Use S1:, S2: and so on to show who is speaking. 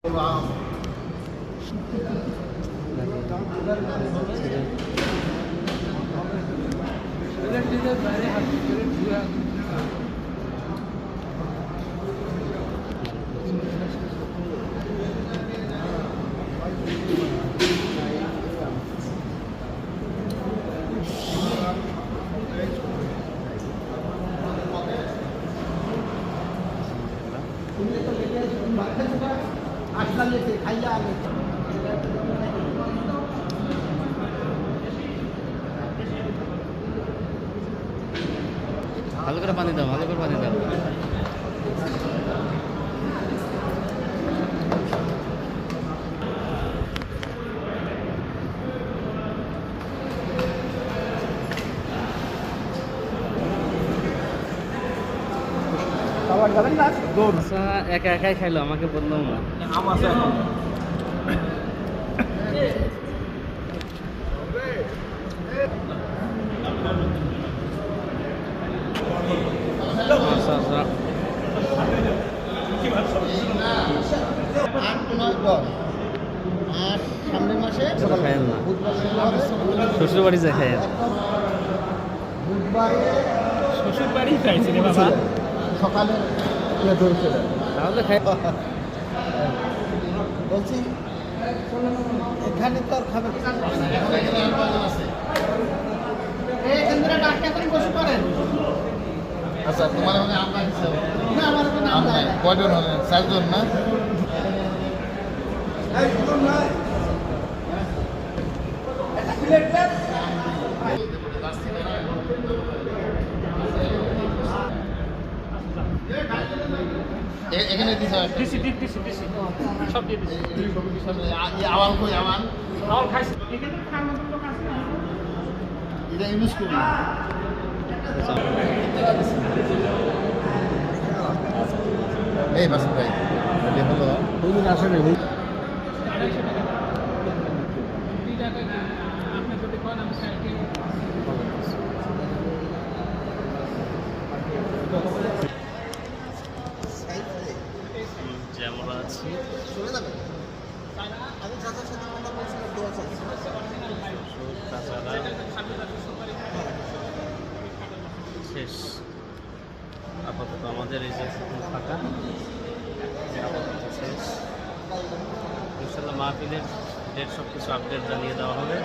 S1: ভালো করে পানি দাও, ভালো করে পানি দাও। একা একাই খাইলো, আমাকে বললাম না।
S2: সামনের মাসে
S1: খাইল না, শ্বশুর বাড়ি যায় খাইল।
S2: বুধবারে
S3: শ্বশুর বাড়ি খাইছি রে বাবা,
S2: সকালে ধরেছিল।
S1: তাহলে খাই।
S2: বলছি এখানে তো আর খাবে আচ্ছা, তোমার মানে আমরা হিসাবে কয়জন হলেন? 4 জন না? এখানে
S3: দিছি সব দিয়ে দিছি।
S2: আওয়াল কই আওয়াল
S3: খাওয়া খাইছি, এখানে খাওয়ার মতো লোক আছে না?
S2: এটা ইউজ করি। এই বাসন ভাই হলো আসলে
S3: আপনি যদি কোন আমি সাইডে
S1: যে আমরা আছি শেষ আপাতত আমাদের এই যে ফাঁকা আপাতত শেষ। ইনশাল্লাহ মাহফিলের ডেট সব কিছু আপডেট জানিয়ে দেওয়া হবে।